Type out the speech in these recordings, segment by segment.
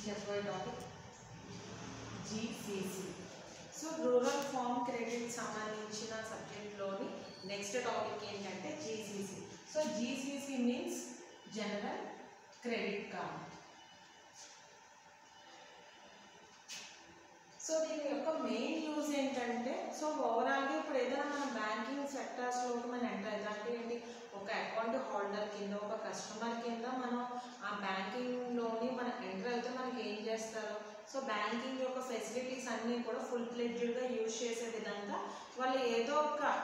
చెప్పే topic GCC. So rural farm credit సంబంధించిన సబ్జెక్ట్లోని నెక్స్ట్ టాపిక్ ఏంటంటే GCC. So GCC means general credit card. So దీని యొక్క మెయిన్ యూజ్ ఏంటంటే, సో ఓవరాల్గా ఇప్పుడు ఏదైనా మన బ్యాంకింగ్ సెక్టర్స్లోకి మనం ఎంటర్ అవుతాం అంటే ఏంటి, ఒక అకౌంట్ హోల్డర్ కింద ఒక కస్టమర్ కింద మనం ఆ బ్యాంకింగ్లోని మనం ఎంటర్ అయితే మనకి ఏం చేస్తారు, సో బ్యాంకింగ్ యొక్క ఫెసిలిటీస్ అన్నీ కూడా ఫుల్ ఫ్లెడ్జ్డ్గా యూజ్ చేసే విధంగా వాళ్ళు ఏదో ఒక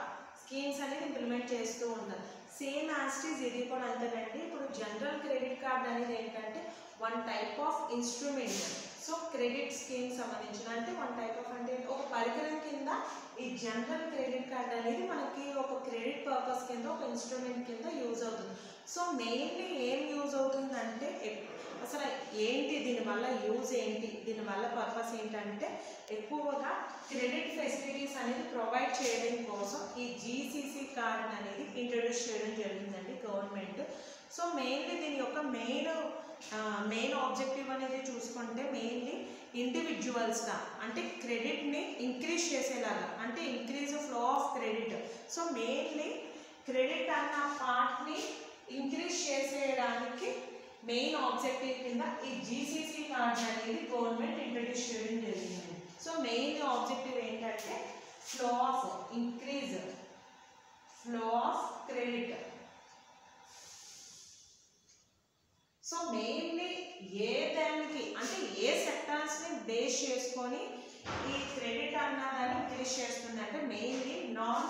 స్కీమ్స్ అనేది ఇంప్లిమెంట్ చేస్తూ ఉంటారు. సేమ్ యాస్టీస్ ఇది కూడా అంతేనండి. ఇప్పుడు జనరల్ క్రెడిట్ కార్డ్ అనేది ఏంటంటే one type of instrument. So credit scheme సంబంధించిన అంటే వన్ టైప్ ఆఫ్ అంటే ఒక పరికరం కింద ఈ జనరల్ క్రెడిట్ కార్డ్ అనేది మనకి ఒక క్రెడిట్ పర్పస్ కింద ఒక ఇన్స్ట్రుమెంట్ కింద యూజ్ అవుతుంది. సో మెయిన్లీ ఏం యూజ్ అవుతుందంటే అసలు ఏంటి దీనివల్ల యూజ్ ఏంటి, దీనివల్ల పర్పస్ ఏంటంటే ఎక్కువగా క్రెడిట్ ఫెసిలిటీస్ అనేది ప్రొవైడ్ చేయడం కోసం ఈ జీసీసీ కార్డ్ అనేది ఇంట్రడ్యూస్ చేయడం జరిగిందండి గవర్నమెంట్. సో మెయిన్లీ దీని యొక్క మెయిన్ ఆబ్జెక్టివ్ అనేది చూసుకుంటే మెయిన్లీ ఇండివిజువల్స్గా అంటే క్రెడిట్ని ఇంక్రీజ్ చేసేలాగా అంటే increase flow of credit. So mainly credit అన్న పార్ట్ని ఇంక్రీజ్ చేసేయడానికి మెయిన్ ఆబ్జెక్టివ్ కింద ఈ జీసీసీ కార్డ్ అనేది గవర్నమెంట్ ఇంట్రడ్యూస్ చేయడం జరిగింది. సో మెయిన్ ఆబ్జెక్టివ్ ఏంటంటే flow of increase flow of credit. So mainly ఏ దానికి అంటే ఏ సెక్టార్స్ని బేస్ చేసుకొని ఈ క్రెడిట్ అన్నదాన్ని ఇంక్రీజ్ చేస్తుంది అంటే mainly non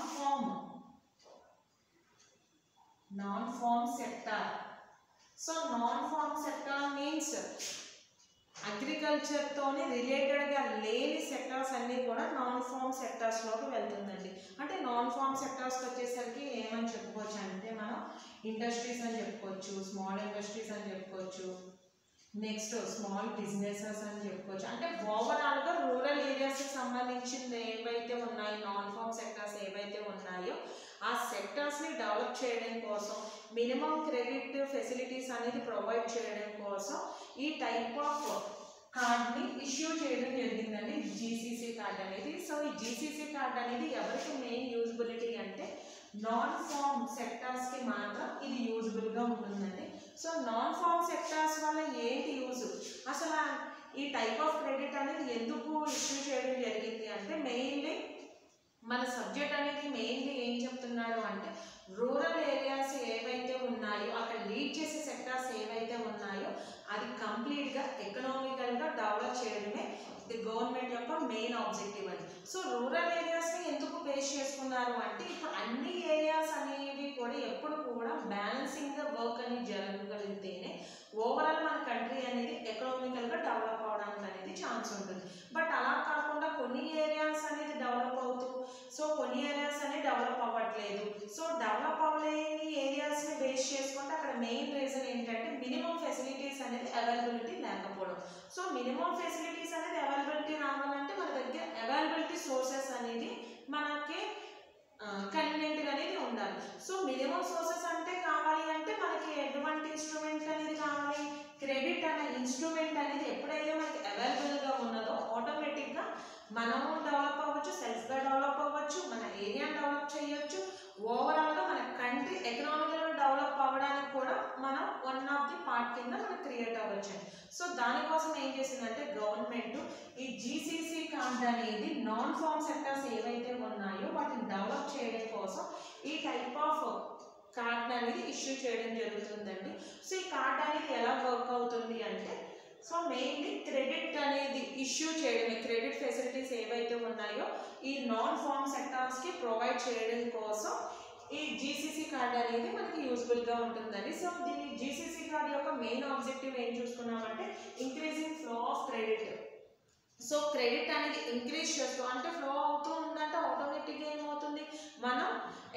farm sector. So non farm sector means అగ్రికల్చర్తోనే రిలేటెడ్గా లేని సెక్టార్స్ అన్నీ కూడా నాన్ ఫార్మ్ సెక్టార్స్లోకి వెళ్తుందండి. అంటే నాన్ ఫార్మ్ సెక్టార్స్కి వచ్చేసరికి ఏమని చెప్పుకోవచ్చు అంటే మనం ఇండస్ట్రీస్ అని చెప్పుకోవచ్చు, స్మాల్ ఇండస్ట్రీస్ అని చెప్పుకోవచ్చు, నెక్స్ట్ స్మాల్ బిజినెసెస్ అని చెప్పుకోవచ్చు. అంటే ఓవరాల్గా రూరల్ ఏరియాస్కి సంబంధించింది ఏవైతే ఉన్నాయో నాన్ ఫార్మ్ సెక్టార్స్ ఏవైతే ఉన్నాయో ఆ సెక్టార్స్ని డెవలప్ చేయడం కోసం మినిమం క్రెడిట్ ఫెసిలిటీస్ అనేది ప్రొవైడ్ చేయడం కోసం ఈ టైప్ ఆఫ్ కార్డ్ని ఇష్యూ చేయడం జరిగిందండి జీసీసీ కార్డ్ అనేది. సో ఈ జీసీసీ కార్డ్ అనేది ఎవరికి మెయిన్ యూజబిలిటీ అంటే నాన్ ఫార్మ్ సెక్టార్స్కి మాత్రం ఇది యూజబుల్గా ఉంటుందండి. సో నాన్ ఫార్మ్ సెక్టార్స్ వల్ల ఏంటి యూజ్, అసలు ఈ టైప్ ఆఫ్ క్రెడిట్ అనేది ఎందుకు ఇష్యూ చేయడం జరిగింది అంటే మెయిన్లీ మన సబ్జెక్ట్ అనేది మెయిన్లీ ఏం చెప్తున్నాడు అంటే రూరల్ ఏరియాస్ ఏవైతే ఉన్నాయో అక్కడ లీడ్ చేసే సెక్టార్స్ ఏవైతే ఉన్నాయో అది కంప్లీట్గా ఎకనామికల్గా డెవలప్ చేయడమే ఇది గవర్నమెంట్ యొక్క మెయిన్ ఆబ్జెక్టివ్ అది. సో రూరల్ ఏరియాస్ని ఎందుకు బేస్ చేసుకున్నారు అంటే ఇప్పుడు అన్ని ఏరియాస్ అనేవి కూడా ఎప్పుడు కూడా బ్యాలెన్సింగ్గా వర్క్ అనేది జరగగలిగితేనే ఓవరాల్ మన కంట్రీ అనేది ఎకనామికల్గా డెవలప్ అవడానికి అనేది ఛాన్స్ ఉంటుంది. బట్ అలా కాకుండా కొన్ని ఏరియాస్ అనేది డెవలప్ అవుతూ సో కొన్ని ఏరియాస్ అనేది డెవలప్ అవ్వట్లేదు. సో డెవలప్ అవ్వలేని ఏరియాస్ని బేస్ చేసుకుంటే అక్కడ మెయిన్ రీజన్ ఏంటంటే మినిమం ఫెసిలిటీస్ అనేది అవైలబిలిటీ లేకపోవడం. సో మినిమం ఫెసిలిటీస్ అనేది అవైలబిలిటీ రావాలంటే మన దగ్గర అవైలబిలిటీ సోర్సెస్ అనేది మనకి కన్వీనియంట్గా అనేది ఉండాలి. సో మినిమం సోర్సెస్ అంటే కావాలి అంటే మనకి ఎటువంటి ఇన్స్ట్రుమెంట్ అనేది కావాలి, క్రెడిట్ అనే ఇన్స్ట్రుమెంట్ అనేది ఎప్పుడైతే మనకి అవైలబుల్గా ఉన్నదో ఆటోమేటిక్గా మనము డెవలప్ అవ్వచ్చు, సెల్ఫ్గా డెవలప్ అవ్వచ్చు, మన ఏరియాని డెవలప్ చేయొచ్చు, ఓవరాల్గా మన కంట్రీ ఎకనామికల్గా డెవలప్ అవ్వడానికి కూడా మనం వన్ ఆఫ్ ది పార్ట్ కింద మనం క్రియేట్ అవ్వచ్చు. సో దానికోసం ఏం చేసిందంటే గవర్నమెంట్ ఈ జీసీసీ కార్డ్ అనేది నాన్ ఫార్మ్ సెక్టార్స్ ఏవైతే ఉన్నాయో వాటిని డెవలప్ చేయడం కోసం ఈ టైప్ ఆఫ్ కార్డ్ అనేది ఇష్యూ చేయడం జరుగుతుందండి. సో ఈ కార్డ్ అనేది ఎలా వర్క్ అవుతుంది అంటే సో మెయిన్లీ క్రెడిట్ అనేది ఇష్యూ చేయడమే, క్రెడిట్ ఫెసిలిటీస్ ఏవైతే ఉన్నాయో ఈ నాన్ ఫార్మ్ సెక్టార్స్కి ప్రొవైడ్ చేయడం కోసం ఈ జీసీసీ కార్డ్ అనేది మనకి యూజ్ఫుల్గా ఉంటుందండి. సో దీన్ని జీసీసీ కార్డ్ యొక్క మెయిన్ ఆబ్జెక్టివ్ ఏం చూసుకున్నామంటే increasing flow of credit. So credit అనేది ఇంక్రీజ్ చేస్తూ అంటే ఫ్లో అవుతూ ఉందంటే ఆటోమేటిక్గా ఏమవుతుంది మనం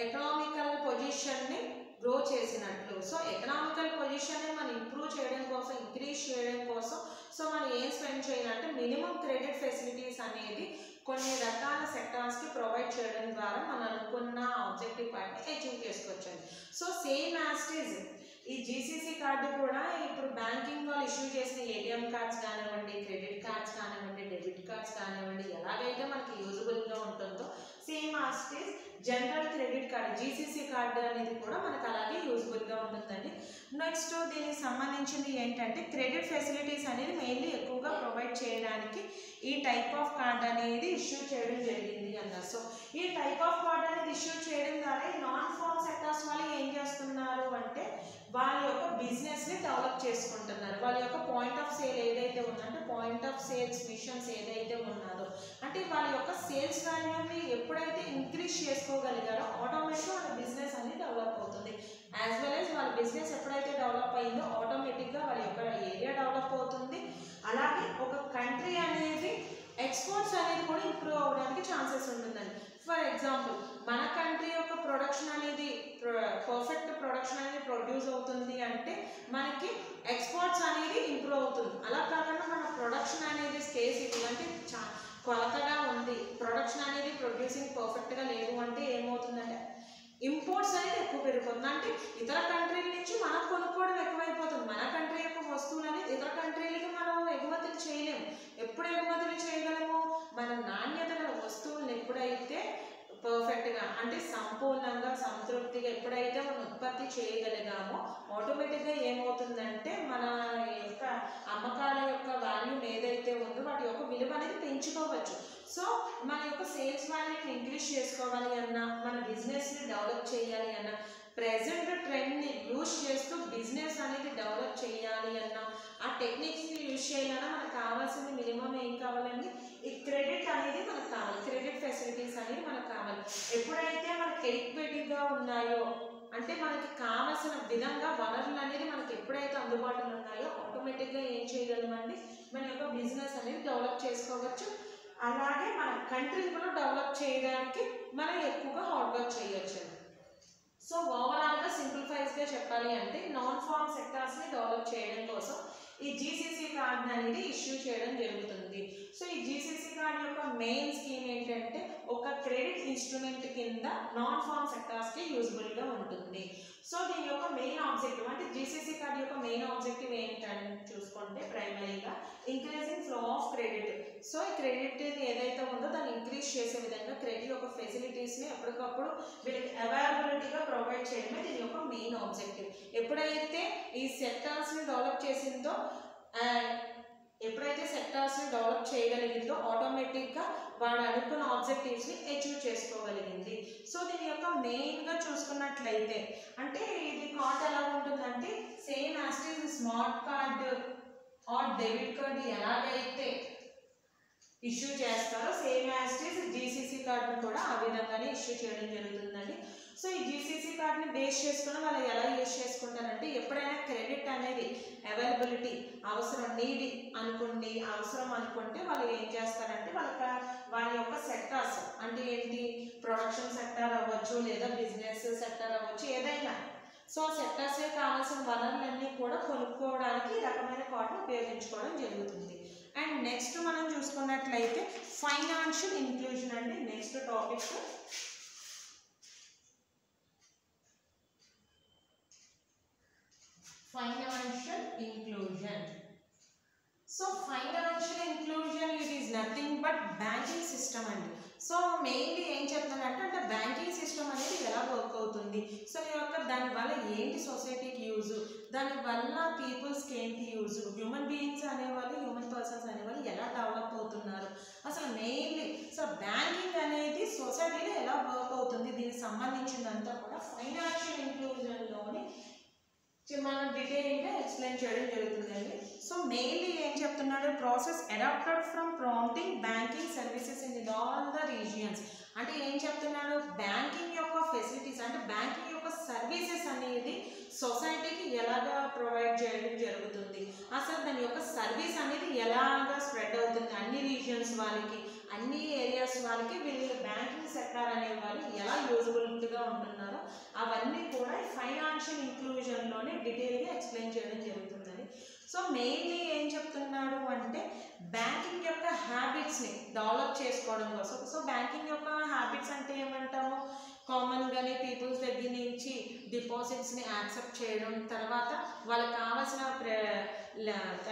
ఎకనామికల్ పొజిషన్ని గ్రో చేసినట్లు. సో ఎకనామికల్ పొజిషన్ని మనం ఇంప్రూవ్ చేయడం కోసం ఇంక్రీజ్ చేయడం కోసం సో మనం ఏం స్పెండ్ చేయాలంటే మినిమం క్రెడిట్ ఫెసిలిటీస్ అనేది కొన్ని రకాల సెక్టార్స్కి ప్రొవైడ్ చేయడం ద్వారా మనం అనుకున్న ఆబ్జెక్టివ్ పాయింట్ని అచీవ్ చేసుకోవచ్చండి. So same as it is ఈ జీసీసీ కార్డు కూడా ఇప్పుడు బ్యాంకింగ్ వాళ్ళు ఇష్యూ చేసిన ఏటీఎం కార్డ్స్ కానివ్వండి, క్రెడిట్ కార్డ్స్ కానివ్వండి, డెబిట్ కార్డ్స్ కానివ్వండి, ఎలాగైతే మనకి యూజబుల్గా ఉంటుందో same as it is general credit card GCC card అనేది కూడా మనకు అలాగే యూజబుల్గా ఉంటుందండి. నెక్స్ట్ దీనికి సంబంధించింది ఏంటంటే క్రెడిట్ ఫెసిలిటీస్ అనేది మెయిన్లీ ఎక్కువగా ప్రొవైడ్ చేయడానికి ఈ టైప్ ఆఫ్ కార్డ్ అనేది ఇష్యూ చేయడం జరిగింది అన్నారు. సో ఈ టైప్ ఆఫ్ కార్డ్ అనేది ఇష్యూ చేయడం ద్వారా నాన్ ఫార్మ్ సెక్టార్స్ వాళ్ళు ఏం చేస్తున్నారు అంటే వాళ్ళ యొక్క బిజినెస్ని డెవలప్ చేసుకుంటున్నారు. వాళ్ళ యొక్క పాయింట్ ఆఫ్ సేల్ ఏదైతే ఉందంటే పాయింట్ ఆఫ్ సేల్స్ మిషన్స్ ఏదైతే ఉన్నదో అంటే వాళ్ళ యొక్క సేల్స్ వాల్యూని ఎప్పుడైతే ఇంక్రీజ్ చేసుకోగలిగారో ఆటోమేటిక్గా వాళ్ళ బిజినెస్ అనేది డెవలప్ అవుతుంది. యాజ్ వెల్ యాజ్ వాళ్ళ బిజినెస్ ఎప్పుడైతే డెవలప్ అయిందో ఆటోమేటిక్గా వాళ్ళ యొక్క ఏరియా డెవలప్ అవుతుంది. అలాగే ఒక కంట్రీ అనేది ఎక్స్పోర్ట్స్ అనేది కూడా ఇంప్రూవ్ అవ్వడానికి ఛాన్సెస్ ఉంటుందండి. ఫర్ ఎగ్జాంపుల్ మన కంట్రీ యొక్క ప్రొడక్షన్ అనేది పర్ఫెక్ట్ ప్రొడక్షన్ అనేది ప్రొడ్యూస్ అవుతుంది అంటే మనకి ఎక్స్పోర్ట్స్ అనేది ఇంప్రూవ్ అవుతుంది. అలా కాకుండా మన ప్రొడక్షన్ అనేది స్కేసిటీ అంటే కొలతగా ఉంది, ప్రొడక్షన్ అనేది ప్రొడ్యూసింగ్ పర్ఫెక్ట్గా లేదు అంటే ఏమవుతుందంటే ఇంపోర్ట్స్ అనేది ఎక్కువ పెరిగిపోతుంది. అంటే ఇతర కంట్రీల నుంచి మనం కొనుక్కోవడం ఎక్కువైపోతుంది. మన కంట్రీ యొక్క వస్తువులు అనేది ఇతర కంట్రీలకి మనం ఎగుమతులు చేయలేము. ఎప్పుడు ఎగుమతులు చేయగలము? మన నాణ్యత గల వస్తువులను ఎప్పుడైతే పర్ఫెక్ట్గా అంటే సంపూర్ణంగా సంతృప్తిగా ఎప్పుడైతే మనం ఉత్పత్తి చేయగలిగామో ఆటోమేటిక్గా ఏమవుతుందంటే మన యొక్క అమ్మకాల యొక్క వాల్యూ ఏదైతే ఉందో వాటి యొక్క విలువ అనేది పెంచుకోవచ్చు. సో మన యొక్క సేల్స్ వాల్యూని ఇంక్రీజ్ చేసుకోవాలి అన్నా, మన బిజినెస్ని డెవలప్ చేయాలి అన్నా, ప్రెజెంట్ ట్రెండ్ని యూజ్ చేస్తూ బిజినెస్ అనేది డెవలప్ చేయాలి అన్నా, ఆ టెక్నిక్స్ని యూజ్ చేయాలన్నా మనకు కావాల్సింది మినిమం ఏం కావాలండి? ఈ క్రెడిట్ అనేది మనకు కావాలి, క్రెడిట్ ఫెసిలిటీస్ అనేది మనకు కావాలి. ఎప్పుడైతే మనకి ఎడిక్వేటివ్గా ఉన్నాయో అంటే మనకి కావాల్సిన విధంగా వనరులు అనేది మనకి ఎప్పుడైతే అందుబాటులో ఉన్నాయో ఆటోమేటిక్గా ఏం చేయగలమండి? మన యొక్క బిజినెస్ అనేది డెవలప్ చేసుకోవచ్చు. అలాగే మన కంట్రీని కూడా డెవలప్ చేయడానికి మనం ఎక్కువగా హార్డ్ వర్క్ చేయొచ్చు. సో ఓవరాల్గా సింప్లిఫైజ్గా చెప్పాలి అంటే నాన్ ఫార్మ్ సెక్టార్స్ని డెవలప్ చేయడం కోసం ఈ జీసీసీ కార్డ్ అనేది ఇష్యూ చేయడం జరుగుతుంది. సో ఈ జీసీసీ కార్డ్ యొక్క మెయిన్ స్కీమ్ ఏంటంటే ఒక క్రెడిట్ ఇన్స్ట్రుమెంట్ కింద నాన్ ఫార్మ్ సెక్టార్స్కి యూజ్ఫుల్గా ఉంటుంది. సో దీని యొక్క మెయిన్ ఆబ్జెక్టివ్ అంటే జీసీసీ కార్డ్ యొక్క మెయిన్ ఆబ్జెక్టివ్ ఏంటని చూసుకుంటే ప్రైమరీగా increasing flow of credit. So ఈ క్రెడిట్ ఏదైతే ఉందో దాన్ని ఇంక్రీజ్ చేసే విధంగా క్రెడిట్ యొక్క ఫెసిలిటీస్ని ఎప్పటికప్పుడు వీళ్ళకి అవైలబిలిటీగా ప్రొవైడ్ చేయడమే దీని యొక్క మెయిన్ ఆబ్జెక్టివ్. ఎప్పుడైతే ఈ సెక్టార్స్ని డెవలప్ చేసిందో ఎప్పుడైతే సెక్టార్స్ని డెవలప్ చేయగలిగిందో ఆటోమేటిక్గా వాడు అనుకున్న ఆబ్జెక్టివ్స్ని అచీవ్ చేసుకోగలిగింది. సో దీని యొక్క మెయిన్గా చూసుకున్నట్లయితే అంటే ఇది కార్డ్ ఎలా ఉంటుందంటే same as it is smart card or debit card ఎలాగైతే ఇష్యూ చేస్తారో same as it is GCC కార్డును కూడా ఆ విధంగానే ఇష్యూ చేయడం జరుగుతుందండి. సో ఈ జీసీసీ కార్డ్ని బేస్ చేసుకుని వాళ్ళు ఎలా యూజ్ చేసుకుంటారంటే ఎప్పుడైనా క్రెడిట్ అనేది అవైలబిలిటీ అవసరం నీడి అనుకోండి అవసరం అనుకుంటే వాళ్ళు ఏం చేస్తారంటే వాళ్ళ యొక్క సెక్టార్స్ అంటే ఏంటి ప్రొడక్షన్ సెక్టార్ అవ్వచ్చు లేదా బిజినెస్ సెక్టార్ అవ్వచ్చు ఏదైనా సో సెక్టార్స్కి కావాల్సిన వనరులన్నీ కూడా కొనుక్కోవడానికి ఈ రకమైన కార్డును ఉపయోగించుకోవడం జరుగుతుంది. అండ్ నెక్స్ట్ మనం చూసుకున్నట్లయితే ఫైనాన్షియల్ ఇంక్లూజన్ అండి next topic. Financial inclusion. So financial inclusion it is nothing but banking system అండి. సో మెయిన్లీ ఏం చెప్తున్నానంటే అంటే బ్యాంకింగ్ సిస్టమ్ అనేది ఎలా వర్క్ అవుతుంది, సో దానివల్ల ఏంటి సొసైటీకి యూజ్, దానివల్ల పీపుల్స్కి ఏంటి యూజ్, హ్యూమన్ బీయింగ్స్ అనేవాళ్ళు హ్యూమన్ పర్సన్స్ అనేవాళ్ళు ఎలా డెవలప్ అవుతున్నారు, అసలు మెయిన్లీ సో బ్యాంకింగ్ అనేది సొసైటీలో ఎలా వర్క్ అవుతుంది దీనికి సంబంధించినంతా కూడా ఫైనాన్షియల్ ఇంక్లూజన్లోని మనం డీటెయిల్గా ఎక్స్ప్లెయిన్ చేయడం జరుగుతుందండి. సో మెయిన్లీ ఏం చెప్తున్నాడు process adapted from prompting banking services in all the regions. అంటే ఏం చెప్తున్నాడు బ్యాంకింగ్ యొక్క ఫెసిలిటీస్ అంటే బ్యాంకింగ్ యొక్క సర్వీసెస్ అనేది సొసైటీకి ఎలాగా ప్రొవైడ్ చేయడం జరుగుతుంది, అసలు దాని యొక్క సర్వీస్ అనేది ఎలాగా స్ప్రెడ్ అవుతుంది అన్ని రీజియన్స్ వాళ్ళకి అన్ని ఏరియాస్ వాళ్ళకి వీళ్ళు బ్యాంకింగ్ సెక్టార్ అనే వాళ్ళు ఎలా యూజబుల్గా ఉంటున్నారో అవన్నీ కూడా ఫైనాన్షియల్ ఇంక్లూజన్లోనే డీటెయిల్గా ఎక్స్ప్లెయిన్ చేయడం జరుగుతుందని. సో మెయిన్లీ ఏం చెప్తున్నాడు అంటే బ్యాంకింగ్ యొక్క హ్యాబిట్స్ని డెవలప్ చేసుకోవడం కోసం. సో బ్యాంకింగ్ యొక్క హ్యాబిట్స్ అంటే ఏమంటాము కామన్గానే పీపుల్స్ దగ్గర నుంచి డిపాజిట్స్ని యాక్సెప్ట్ చేయడం, తర్వాత వాళ్ళకి కావాల్సిన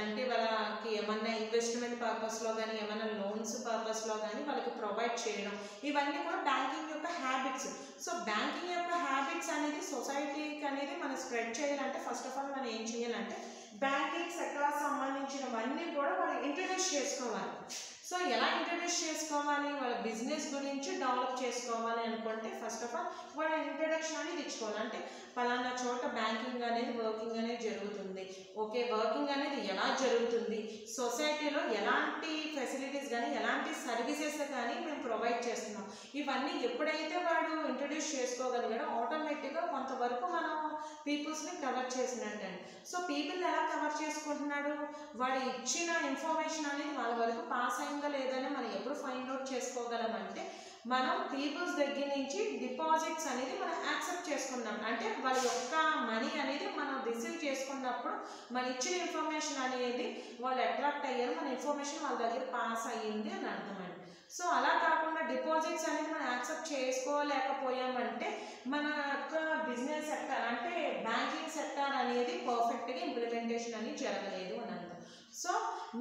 అంటే వాళ్ళకి ఏమన్నా ఇన్వెస్ట్మెంట్ పర్పస్లో కానీ ఏమైనా లోన్స్ పర్పస్లో కానీ వాళ్ళకి ప్రొవైడ్ చేయడం, ఇవన్నీ కూడా బ్యాంకింగ్ యొక్క హ్యాబిట్స్. సో బ్యాంకింగ్ యొక్క హ్యాబిట్స్ అనేది సొసైటీకి అనేది మనం స్ప్రెడ్ చేయాలంటే ఫస్ట్ ఆఫ్ ఆల్ మనం ఏం చేయాలంటే బ్యాంకింగ్ సెక్టార్ సంబంధించినవన్నీ కూడా వాళ్ళు ఇంట్రడ్యూస్ చేసుకోవాలి. సో ఎలా ఇంట్రడ్యూస్ చేసుకోవాలి, వాళ్ళ బిజినెస్ గురించి డెవలప్ చేసుకోవాలి అనుకుంటే ఫస్ట్ ఆఫ్ ఆల్ వాళ్ళ ఇంట్రడక్షన్ అనేది ఇచ్చుకోవాలి. అంటే పలానా చోట బ్యాంకింగ్ అనేది వర్కింగ్ అనేది జరుగుతుంది, ఓకే వర్కింగ్ అనేది ఎలా జరుగుతుంది, సొసైటీలో ఎలాంటి ఫెసిలిటీస్ కానీ ఎలాంటి సర్వీసెస్ కానీ మేము ప్రొవైడ్ చేస్తున్నాం, ఇవన్నీ ఎప్పుడైతే వాడు ఇంట్రడ్యూస్ చేసుకోగలిగాడో ఆటోమేటిక్గా కొంతవరకు మనం పీపుల్స్ని కవర్ చేసినట్టండి. సో పీపుల్ ఎలా కవర్ చేసుకుంటున్నాడు, వాడు ఇచ్చిన ఇన్ఫర్మేషన్ అనేది వాళ్ళ వరకు పాస్ అయిందా లేదని మనం ఎప్పుడు ఫైండ్ అవుట్ చేసుకోగలమంటే మనం పీపుల్స్ దగ్గర నుంచి డిపాజిట్స్ అనేది మనం యాక్సెప్ట్ చేసుకున్నాం. అంటే వాళ్ళ యొక్క మనీ అనేది మనం రిసీవ్ చేసుకున్నప్పుడు మన ఇచ్చిన ఇన్ఫర్మేషన్ అనేది వాళ్ళు అట్రాక్ట్ అయ్యారు, మన ఇన్ఫర్మేషన్ వాళ్ళ దగ్గర పాస్ అయ్యింది అని అర్థమండి. సో అలా కాకుండా డిపాజిట్స్ అనేది మనం యాక్సెప్ట్ చేసుకోలేకపోయామంటే మన యొక్క బిజినెస్ సెక్టర్ అంటే బ్యాంకింగ్ సెక్టర్ అనేది పర్ఫెక్ట్గా ఇంప్లిమెంటేషన్ అనేది జరగలేదు అని అర్థం. సో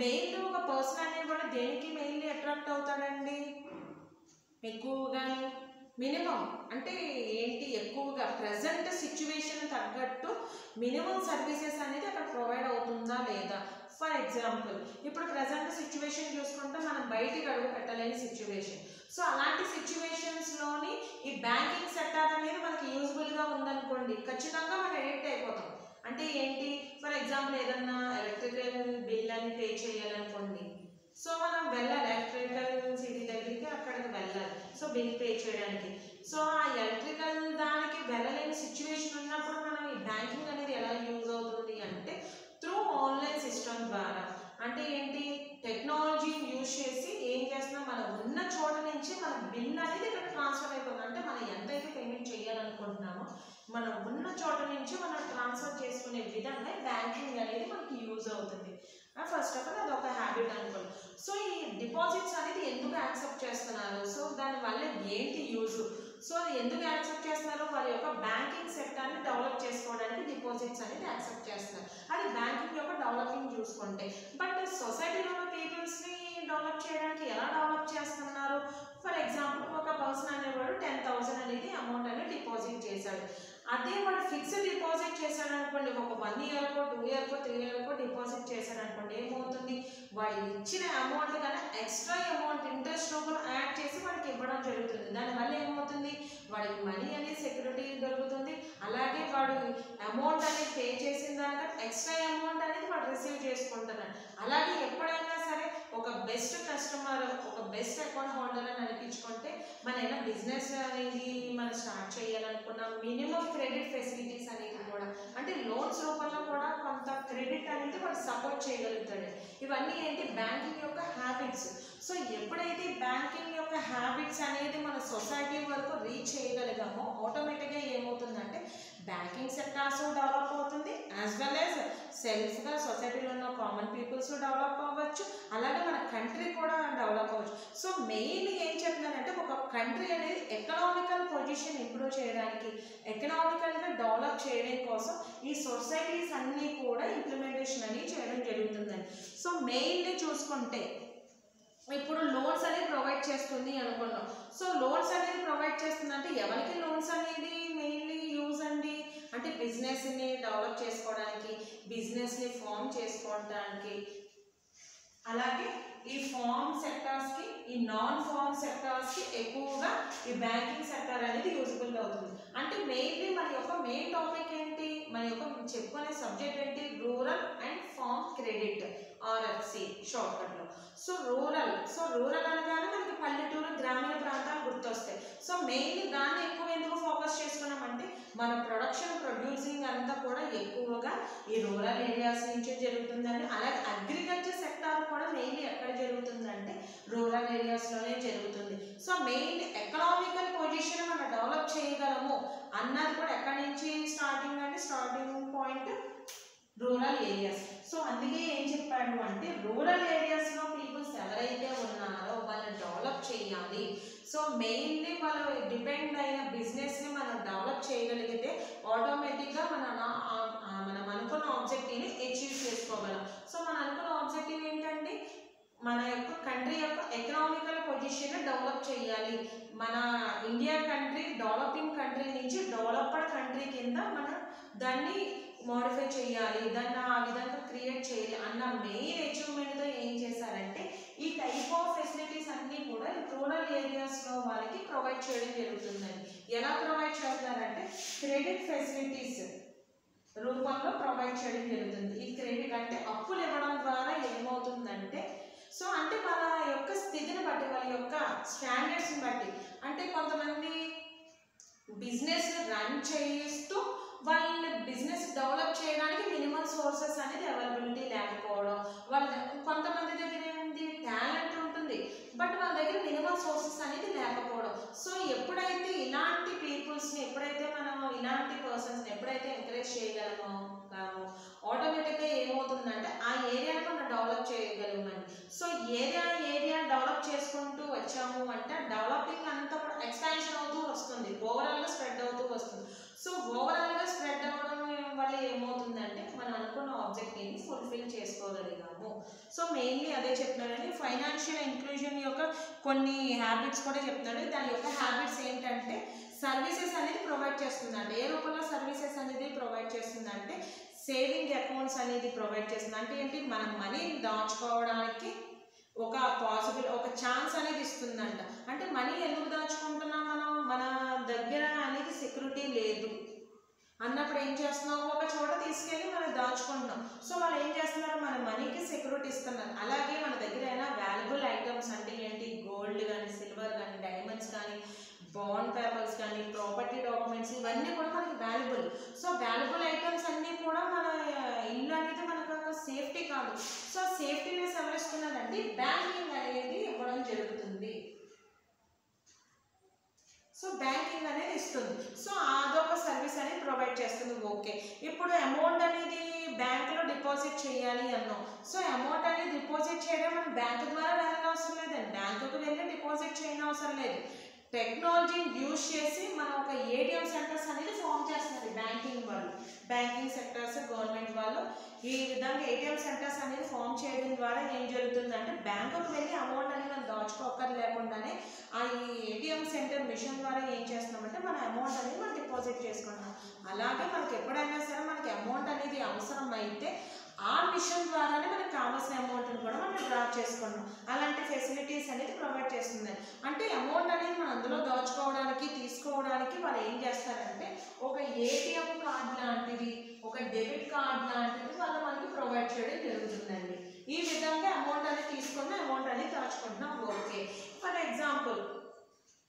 మెయిన్లీ ఒక పర్సన్ అనేది కూడా దేనికి మెయిన్లీ అట్రాక్ట్ అవుతాడండి, ఎక్కువగా మినిమం అంటే ఏంటి, ఎక్కువగా ప్రజెంట్ సిచ్యువేషన్ తగ్గట్టు మినిమం సర్వీసెస్ అనేది అక్కడ ప్రొవైడ్ అవుతుందా లేదా. ఫర్ ఎగ్జాంపుల్ ఇప్పుడు ప్రజెంట్ సిచ్యువేషన్ చూసుకుంటే మనం బయటికి అడుగు పెట్టలేని సిచ్యువేషన్. సో అలాంటి సిచ్యువేషన్స్లోని ఈ బ్యాంకింగ్ సెక్టార్ అనేది మనకి యూజ్ఫుల్గా ఉందనుకోండి, ఖచ్చితంగా మనం ఎడిక్ట్ అయిపోతాం. అంటే ఏంటి, ఫర్ ఎగ్జాంపుల్ ఏదన్నా ఎలక్ట్రికల్ బిల్ అని పే చేయాలనుకోండి, సో మనం వెళ్ళాలి ఎలక్ట్రికల్ సిటీ దగ్గరికి, అక్కడికి వెళ్ళాలి సో బిల్ పే చేయడానికి. సో ఆ ఎలక్ట్రికల్ దానికి వెళ్ళలేని సిచ్యువేషన్ ఉన్నప్పుడు మనం ఈ బ్యాంకింగ్ అనేది ఎలా యూజ్ అవుతుంది అంటే త్రూ ఆన్లైన్ సిస్టమ్ ద్వారా. అంటే ఏంటి, టెక్నాలజీని యూజ్ చేసి ఏం చేస్తున్నాం, మనం ఉన్న చోట నుంచి మన బిల్ అనేది ఇక్కడ ట్రాన్స్ఫర్ అయిపోతుంది. అంటే మనం ఎంతైతే పేమెంట్ చేయాలనుకుంటున్నామో మనం ఉన్న చోట నుంచి మనం ట్రాన్స్ఫర్ చేసుకునే విధంగా బ్యాంకింగ్ అనేది మనకి యూజ్ అవుతుంది. ఫస్ట్ ఆఫ్ ఆల్ అది ఒక హ్యాబిట్ అనుకోండి. సో ఈ డిపాజిట్స్ అనేది ఎందుకు యాక్సెప్ట్ చేస్తున్నారు, సో దానివల్ల ఏంటి యూజ్, సో అది ఎందుకు యాక్సెప్ట్ చేస్తున్నారు, వాళ్ళ యొక్క బ్యాంకింగ్ సెక్టార్ని డెవలప్ చేసుకోవడానికి డిపాజిట్స్ అనేది యాక్సెప్ట్ చేస్తున్నారు. అది బ్యాంకింగ్ యొక్క డెవలపింగ్ చూసుకుంటే. బట్ సొసైటీలో ఉన్న పీపుల్స్ని డెవలప్ చేయడానికి ఎలా డెవలప్ చేస్తున్నారు, ఫర్ ఎగ్జాంపుల్ ఒక పర్సన్ అనేవాడు 10,000 అనేది అమౌంట్ అనేది డిపాజిట్ చేశాడు. అదే వాడు ఫిక్స్డ్ డిపాజిట్ చేశాడు అనుకోండి, ఒక 1 ఇయర్కో 2 ఇయర్కో 3 ఇయర్కో డిపాజిట్ చేశాడు అనుకోండి, ఏమవుతుంది, వాడు ఇచ్చిన అమౌంట్ కన్నా ఎక్స్ట్రా అమౌంట్ ఇంట్రెస్ట్ రూపంలో యాడ్ చేసి వాడికి ఇవ్వడం జరుగుతుంది. దానివల్ల ఏమవుతుంది, వాడికి మనీ అనేది సెక్యూరిటీ దొరుకుతుంది, అలాగే వాడు అమౌంట్ అనేది పే చేసిన దానికన్నా ఎక్స్ట్రా అమౌంట్ అనేది వాడు రిసీవ్ చేసుకుంటున్నాడు. అలాగే ఎప్పుడైనా సరే ఒక బెస్ట్ కస్టమర్, ఒక బెస్ట్ అకౌంట్ హోల్డర్ అని అనిపించుకుంటే మన ఏదైనా బిజినెస్ అనేది మనం స్టార్ట్ చేయాలనుకున్న మినిమం క్రెడిట్ ఫెసిలిటీస్ అనేది కూడా అంటే లోన్స్ రూపంలో కూడా కొంత క్రెడిట్ అనేది వాడు సపోర్ట్ చేయగలుగుతాడు. ఇవన్నీ ఏంటి, బ్యాంకింగ్ యొక్క హ్యాబిట్స్. సో ఎప్పుడైతే బ్యాంకింగ్ యొక్క హ్యాబిట్స్ అనేది మన సొసైటీ వరకు రీచ్ చేయగలిగామో ఆటోమేటిక్గా ఏమవుతుందంటే బ్యాంకింగ్ సెక్టార్స్ డెవలప్ అవుతుంది, యాజ్ వెల్ యాజ్ సెల్ఫ్గా సొసైటీలో ఉన్న కామన్ పీపుల్స్ డెవలప్ అవ్వచ్చు, అలాగే మన కంట్రీ కూడా డెవలప్ అవ్వచ్చు. సో మెయిన్ ఏం చెప్తున్నారంటే ఒక కంట్రీ అనేది ఎకనామికల్ పొజిషన్ ఇంప్రూవ్ చేయడానికి, ఎకనామికల్గా డెవలప్ చేయడం కోసం ఈ సొసైటీస్ అన్నీ కూడా ఇంప్లిమెంటేషన్ అనేది చేయడం జరుగుతుందండి. సో మెయిన్లీ చూసుకుంటే ఇప్పుడు లోన్స్ అనేది ప్రొవైడ్ చేస్తుంది అనుకున్నాం. సో లోన్స్ అనేది ప్రొవైడ్ చేస్తుందంటే ఎవరికి లోన్స్ అనేది మెయిన్లీ యూజ్ అండి అంటే బిజినెస్ని డెవలప్ చేసుకోవడానికి, బిజినెస్ని ఫామ్ చేసుకోవడానికి, అలాగే ఈ ఫార్మ్ సెక్టార్స్కి, ఈ నాన్ ఫార్మ్ సెక్టార్స్కి ఎక్కువగా ఈ బ్యాంకింగ్ సెక్టార్ అనేది యూజ్ఫుల్ అవుతుంది. అంటే మెయిన్లీ మన యొక్క మెయిన్ టాపిక్ ఏంటి, మన యొక్క చెప్పుకునే సబ్జెక్ట్ ఏంటి, rural and farm credit RFC షార్ట్కట్లో. సో రూరల్ అనగానే మనకి పల్లెటూరు గ్రామీణ ప్రాంతాలు గుర్తొస్తాయి. సో మెయిన్లీ దాన్ని ఎక్కువ ఎందుకు ఫోకస్ చేసుకున్నామంటే మన ప్రొడ్యూసింగ్ అంతా కూడా ఎక్కువగా ఈ రూరల్ ఏరియాస్ నుంచే జరుగుతుందండి. అలాగే అగ్రికల్చర్ సెక్టార్ కూడా మెయిన్లీ ఎక్కడ జరుగుతుందంటే రూరల్ ఏరియాస్లోనే జరుగుతుంది. సో మెయిన్ ఎకనామికల్ పొజిషన్ మనం డెవలప్ చేయగలము అన్నది కూడా ఎక్కడి నుంచి స్టార్టింగ్ అంటే starting point rural areas. So అందుకే ఏం చెప్పాడు అంటే రూరల్ ఏరియాస్లో పీపుల్స్ ఎవరైతే ఉన్నారో వాళ్ళని డెవలప్ చేయాలి. సో మెయిన్లీ మనం డిపెండ్ అయిన బిజినెస్ని మనం డెవలప్ చేయగలిగితే ఆటోమేటిక్గా మనం అనుకున్న ఆబ్జెక్టివ్ని అచీవ్ చేసుకోగలం. సో మనం అనుకున్న ఆబ్జెక్టివ్ ఏంటండి, మన యొక్క కంట్రీ యొక్క ఎకనామికల్ పొజిషన్ డెవలప్ చేయాలి. మన ఇండియా కంట్రీ డెవలపింగ్ కంట్రీ నుంచి డెవలప్డ్ కంట్రీ కింద మనం దాన్ని మోడిఫై చేయాలి, దాన్ని ఆ విధంగా క్రియేట్ చేయాలి అన్న మెయిన్ అచీవ్మెంట్తో ఏం చేశారంటే ఈ టైప్ ఆఫ్ ఫెసిలిటీస్ అన్నీ కూడా రూరల్ ఏరియాస్లో వాళ్ళకి ప్రొవైడ్ చేయడం జరుగుతుందండి. ఎలా ప్రొవైడ్ చేస్తారంటే క్రెడిట్ ఫెసిలిటీస్ రూపంలో ప్రొవైడ్ చేయడం జరుగుతుంది. ఈ క్రెడిట్ అంటే అప్పులు ఇవ్వడం ద్వారా ఏమవుతుందంటే, సో అంటే వాళ్ళ యొక్క స్థితిని బట్టి, వాళ్ళ యొక్క స్టాండర్డ్స్ని బట్టి, అంటే కొంతమంది బిజినెస్ రన్ చేయిస్తూ వాళ్ళ బిజినెస్ డెవలప్ చేయడానికి మినిమం సోర్సెస్ అనేది అవైలబిలిటీ లేకపోవడం, వాళ్ళ కొంతమంది దగ్గర ఏంటి టాలెంట్ ఉంటుంది బట్ వాళ్ళ దగ్గర మినిమం సోర్సెస్ అనేది లేకపోవడం. సో ఎప్పుడైతే ఇలాంటి పీపుల్స్ని, ఎప్పుడైతే మనం ఇలాంటి పర్సన్స్ని ఎప్పుడైతే ఎంకరేజ్ చేయగలమో ఆటోమేటిక్గా ఏమవుతుందంటే ఆ ఏరియాని మనం డెవలప్ చేయగలమండి. సో ఏరియా డెవలప్ చేసుకుంటూ వచ్చాము అంటే డెవలపింగ్ అంతా కూడా ఎక్స్పాన్షన్ అవుతూ వస్తుంది, ఓవరాల్గా స్ప్రెడ్ అవుతూ వస్తుంది. సో ఓవరాల్గా స్ప్రెడ్ అవ్వడం వల్ల ఏమవుతుందంటే మనం అనుకున్న ఆబ్జెక్టివ్ని ఫుల్ఫిల్ చేసుకోగలిగాము. సో మెయిన్లీ అదే చెప్తున్నానండి. ఫైనాన్షియల్ ఇంక్లూజన్ యొక్క కొన్ని హ్యాబిట్స్ కూడా చెప్తాడు. దాని యొక్క హ్యాబిట్స్ ఏంటంటే సర్వీసెస్ అనేది ప్రొవైడ్ చేస్తుందంటే, ఏ రూపంలో సర్వీసెస్ అనేది ప్రొవైడ్ చేస్తుందంటే సేవింగ్ అకౌంట్స్ అనేది ప్రొవైడ్ చేస్తుంది. అంటే ఏంటి, మనం మనీని దాచుకోవడానికి ఒక ఛాన్స్ అనేది ఇస్తుందంట. అంటే మనీ ఎందుకు దాచుకుంటున్నాం మనం, మన దగ్గర అనేది సెక్యూరిటీ లేదు అన్నప్పుడు ఏం చేస్తున్నాం, ఒక చోట తీసుకెళ్ళి మనం దాచుకుంటున్నాం. సో వాళ్ళు ఏం చేస్తున్నారు, మన మనీకి సెక్యూరిటీ ఇస్తున్నారు. అలాగే మన దగ్గర అయినా వాల్యుబుల్ ఐటమ్స్ అంటే ఏంటి, గోల్డ్ కానీ, సిల్వర్ కానీ, డైమండ్స్ కానీ, బాండ్ పేపర్స్ కానీ, ప్రాపర్టీ డాక్యుమెంట్స్, ఇవన్నీ కూడా మనకి వాల్యుబుల్. సో వాల్యుబుల్ ఐటమ్స్ అన్నీ కూడా మన ఇల్లు అనేది మనకు ఒక సేఫ్టీ కాదు. సో సేఫ్టీనెస్ ఎవరు ఇస్తున్నారంటే బ్యాంకింగ్ అనేది ఇవ్వడం జరుగుతుంది. సో బ్యాంకింగ్ అనేది ఇస్తుంది. సో అదొక సర్వీస్ అనేది ప్రొవైడ్ చేస్తుంది. ఓకే, ఇప్పుడు అమౌంట్ అనేది బ్యాంకులో డిపాజిట్ చేయాలి అన్నాం. సో అమౌంట్ అనేది డిపాజిట్ చేయడం మనం బ్యాంకు ద్వారా వెళ్ళని అవసరం లేదండి, బ్యాంకుకు వెళ్ళి డిపాజిట్ చేయని అవసరం లేదు. టెక్నాలజీని యూజ్ చేసి మనం ఒక ఏటీఎం సెంటర్స్ అనేది ఫామ్ చేస్తున్నారు బ్యాంకింగ్ వాళ్ళు, బ్యాంకింగ్ సెక్టర్స్, గవర్నమెంట్ వాళ్ళు ఈ విధంగా ఏటీఎం సెంటర్స్ అనేది ఫామ్ చేయడం ద్వారా ఏం జరుగుతుందంటే బ్యాంకుకు వెళ్ళి అమౌంట్ అనేది మనం దాచుకోకర్ లేకుండానే ఆ ఏటీఎం సెంటర్ మిషన్ ద్వారా ఏం చేస్తున్నామంటే మన అమౌంట్ అనేది మనం డిపాజిట్ చేసుకుంటాం. అలాగే మనకి ఎప్పుడైనా సరే మనకి అమౌంట్ అనేది అవసరం అయితే ఆ మిషన్ ద్వారానే మనకు కావాల్సిన అమౌంట్ని కూడా మనం డ్రా చేసుకుంటాం. అలాంటి ఫెసిలిటీస్ అనేది ప్రొవైడ్ చేస్తుంది. అంటే అమౌంట్ అనేది మనం అందులో దాచుకోవడానికి, తీసుకోవడానికి వాళ్ళు ఏం చేస్తారంటే ఒక ఏటీఎం కార్డ్ లాంటిది, ఒక డెబిట్ కార్డ్ లాంటిది వాళ్ళు మనకి ప్రొవైడ్ చేయడం జరుగుతుందండి. ఈ విధంగా అమౌంట్ అనేది తీసుకున్న అమౌంట్ అనేది దాచుకుంటున్నాం. ఓకే, ఫర్ ఎగ్జాంపుల్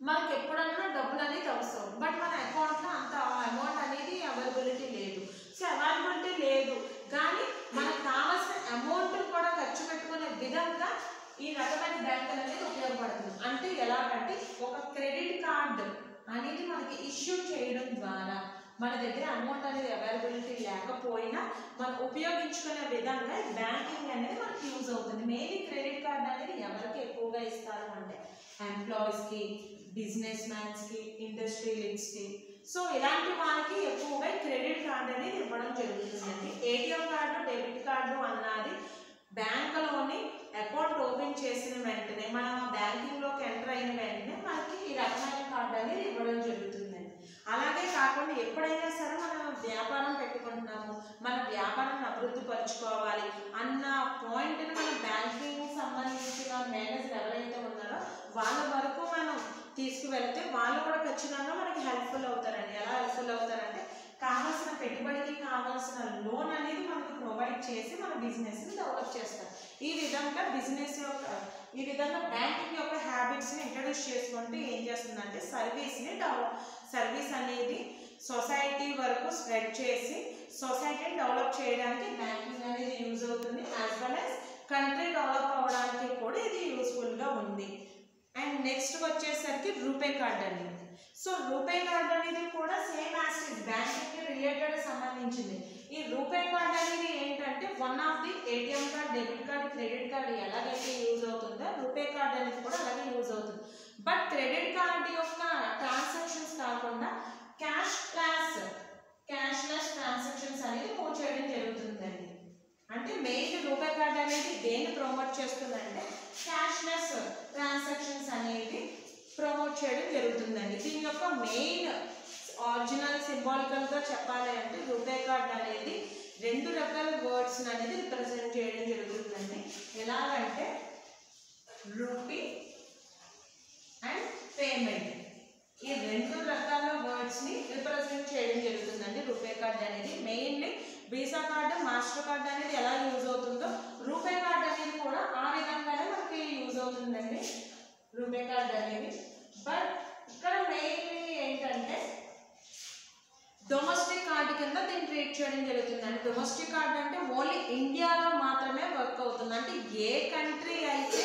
మనకి ఎప్పుడన్నా డబ్బులు అనేది అవసరం బట్ మన అకౌంట్లో అంత అమౌంట్ అనేది అవైలబిలిటీ లేదు. సో అవైలబిలిటీ లేదు కానీ మనకు కావాల్సిన అమౌంట్ కూడా ఖర్చు పెట్టుకునే విధంగా ఈ రకమైన బ్యాంకులు అనేది ఉపయోగపడుతుంది. అంటే ఎలాగంటే ఒక క్రెడిట్ కార్డ్ అనేది మనకి ఇష్యూ చేయడం ద్వారా మన దగ్గర అమౌంట్ అనేది అవైలబిలిటీ లేకపోయినా మనం ఉపయోగించుకునే విధంగా బ్యాంకింగ్ అనేది మనకి యూజ్ అవుతుంది. మెయిన్లీ క్రెడిట్ కార్డ్ అనేది ఎవరికి ఎక్కువగా ఇస్తారు అంటే ఎంప్లాయీస్కి, బిజినెస్ మ్యాన్స్కి, ఇండస్ట్రియలిస్ట్కి. సో ఇలాంటి వాళ్ళకి ఎక్కువగా క్రెడిట్ కార్డ్ అనేది ఇవ్వడం జరుగుతుందండి. ఏటీఎం కార్డు, డెబిట్ కార్డు అన్నది బ్యాంకులోని అకౌంట్ ఓపెన్ చేసిన వెంటనే మనం బ్యాంకింగ్లోకి ఎంటర్ అయిన వెంటనే మనకి ఈ రకమైన కార్డు అనేది ఇవ్వడం జరుగుతుందండి. అలాగే కాకుండా ఎప్పుడైనా సరే మనం వ్యాపారం పెట్టుకుంటున్నాము, మన వ్యాపారాన్ని అభివృద్ధి పరుచుకోవాలి అన్న పాయింట్ని మనం బ్యాంకింగ్ సంబంధించిన మేనేజర్ ఎవరైతే ఉన్నారో వాళ్ళ వరకు మనం తీసుకువెళ్తే వాళ్ళు కూడా ఖచ్చితంగా మనకి హెల్ప్ఫుల్ అవుతారండి. ఎలా హెల్ప్ఫుల్ అవుతారంటే కావాల్సిన పెట్టుబడికి కావాల్సిన లోన్ అనేది మనకు ప్రొవైడ్ చేసి మన బిజినెస్ని డెవలప్ చేస్తారు. ఈ విధంగా ఈ విధంగా బ్యాంకింగ్ యొక్క హ్యాబిట్స్ని ఇంట్రడ్యూస్ చేసుకుంటే ఏం చేస్తుందంటే సర్వీస్ అనేది సొసైటీ వరకు స్ప్రెడ్ చేసి సొసైటీని డెవలప్ చేయడానికి బ్యాంకింగ్ అనేది యూజ్ అవుతుంది. As well as country develop అవ్వడానికి కూడా ఇది యూస్ఫుల్గా ఉంది. అండ్ నెక్స్ట్ వచ్చేసరికి రూపే కార్డ్ అనేది. సో రూపే కార్డ్ అనేది కూడా సేమ్ యాజ్ బ్యాంకింగ్కి రిలేటెడ్ సంబంధించింది. ఈ రూపే కార్డ్ అనేది ఏంటంటే one of the ATM card, debit card, credit card ఎలాగైతే యూజ్ అవుతుందో రూపే కార్డ్ అనేది కూడా అలాగే యూజ్ అవుతుంది. బట్ క్రెడిట్ కార్డ్ యొక్క ట్రాన్సాక్షన్స్ కాకుండా క్యాష్లెస్ ట్రాన్సాక్షన్స్ అనేది మూవ్ చేయడం జరుగుతుందండి. అంటే మెయిన్ రూపే కార్డ్ అనేది దేన్ని ప్రమోట్ చేస్తుందంటే క్యాష్లెస్ ట్రాన్సాక్షన్స్ అనేది ప్రమోట్ చేయడం జరుగుతుందండి. దీని యొక్క మెయిన్ ఒరిజినల్ సింబాలికల్గా చెప్పాలి అంటే రూపే కార్డ్ అనేది 2 రకాల వర్డ్స్ అనేది రిప్రజెంట్ చేయడం జరుగుతుందండి. ఎలాగంటే రూపీ అండ్ పేమెంట్, ఈ 2 రకాల వర్డ్స్ని రిప్రజెంట్ చేయడం జరుగుతుందండి రూపే కార్డ్ అనేది. Mainly visa card, master card అనేది ఎలా యూజ్ అవుతుందో రూపే కార్డ్ అనేది కూడా ఆ విధంగానే మనకి యూజ్ అవుతుందండి రూపే కార్డ్ అనేది. బట్ ఇక్కడ మెయిన్లీ ఏంటంటే డొమెస్టిక్ కార్డు కింద దీన్ని ట్రీట్ చేయడం జరుగుతుందండి. డొమెస్టిక్ కార్డు అంటే ఓన్లీ ఇండియాలో మాత్రమే వర్క్ అవుతుంది. అంటే ఏ కంట్రీ అయితే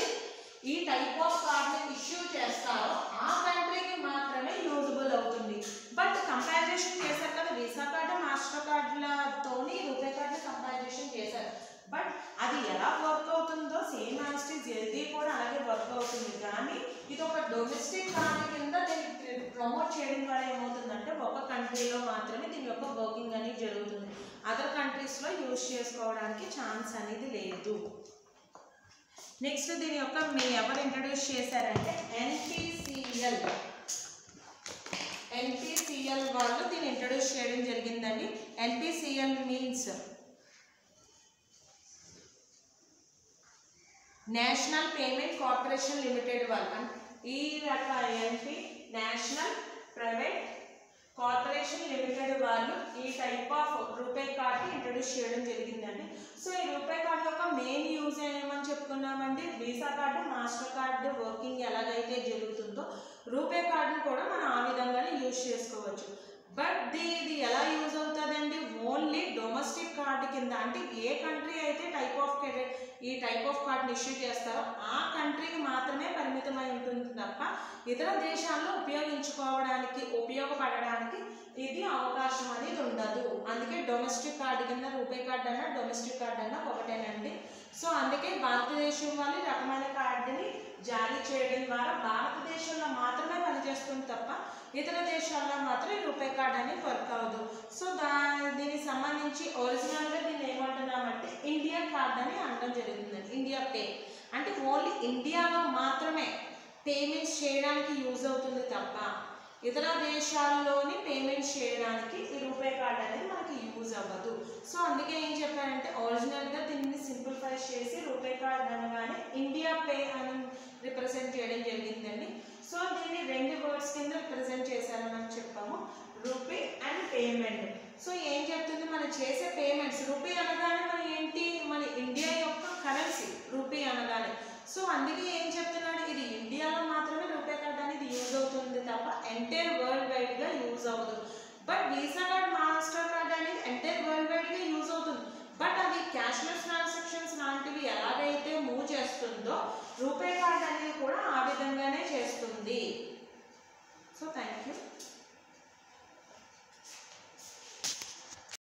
ఈ టైప్ ఆఫ్ కార్డుని ఇష్యూ చేస్తారో ఆ కంట్రీకి మాత్రమే యూజబుల్ అవుతుంది. బట్ కంపారిజేషన్ చేశారు కదా, వీసా కార్డు మాస్టర్ కార్డులతోని రూపే కార్డుని కంపారిజేషన్ చేశారు. బట్ అది ఎలా వర్క్ అవుతుందో సేమ్ యాస్టీజ్ ఇది కూడా అలాగే వర్క్ అవుతుంది. కానీ ఇది ఒక డొమెస్టిక్ కార్డు కింద దీన్ని ప్రమోట్ చేయడం ద్వారా ఏమవుతుందంటే ఒక కంట్రీలో మాత్రమే దీని యొక్క వర్కింగ్ అనేది జరుగుతుంది. అదర్ కంట్రీస్లో యూజ్ చేసుకోవడానికి ఛాన్స్ అనేది లేదు. నెక్స్ట్ దీని యొక్క ఎవరు ఇంట్రడ్యూస్ చేశారంటే ఎన్పిసిఎల్ వాళ్ళు దీన్ని ఇంట్రడ్యూస్ చేయడం జరిగిందండి. NPCL means national payment corporation limited వాళ్ళు. ఈ రకాల ఎన్పి నేషనల్ ప్రైవేట్ కార్పొరేషన్ లిమిటెడ్ వాళ్ళు ఈ టైప్ ఆఫ్ రూపే కార్డ్ని ఇంట్రడ్యూస్ చేయడం జరిగిందండి. సో ఈ రూపే కార్డ్ యొక్క మెయిన్ యూజ్ ఏమని చెప్పుకున్నామండి, Visa card Mastercard working ఎలాగైతే జరుగుతుందో రూపే కార్డుని కూడా మనం ఆ విధంగానే యూజ్ చేసుకోవచ్చు. బట్ ఇది ఎలా యూజ్ అవుతుందండి, ఓన్లీ డొమెస్టిక్ కార్డు కింద. అంటే ఏ కంట్రీ అయితే ఈ టైప్ ఆఫ్ కార్డుని ఇష్యూ చేస్తారో ఆ కంట్రీకి మాత్రమే పరిమితమై ఉంటుంది తప్ప ఇతర దేశాల్లో ఉపయోగపడడానికి ఇది అవకాశం అనేది ఉండదు. అందుకే డొమెస్టిక్ కార్డు కింద రూపే కార్డు అన్నా డొమెస్టిక్ కార్డు అన్నా ఒకటేనండి. సో అందుకే భారతదేశం వాళ్ళు ఈ రకమైన కార్డుని జారీ చేయడం ద్వారా భారతదేశంలో మాత్రమే పనిచేస్తుంది తప్ప ఇతర దేశాల్లో మాత్రం ఈ రూపే కార్డ్ అనేది వర్క్ అవ్వదు. సో దీనికి సంబంధించి ఒరిజినల్గా దీన్ని ఏమంటున్నామంటే ఇండియా కార్డ్ అని అనడం జరుగుతుంది. ఇండియా పే అంటే ఓన్లీ ఇండియాలో మాత్రమే పేమెంట్స్ చేయడానికి యూజ్ అవుతుంది తప్ప ఇతర దేశాల్లోని పేమెంట్స్ చేయడానికి ఈ రూపే కార్డ్ అనేది మనకి యూజ్ అవ్వదు. సో అందుకే ఏం చెప్పారంటే ఒరిజినల్గా దీన్ని సింప్లిఫై చేసి రూపే కార్డ్ అనగానే ఇండియా పే అని రిప్రజెంట్ చేయడం జరిగిందండి. సో దీన్ని 2 వర్డ్స్ కింద రిప్రజెంట్ చేశారని మనం చెప్పాము, రూపీ అండ్ పేమెంట్. సో ఏం చెప్తుంది, మనం చేసే పేమెంట్స్ రూపీ అనగా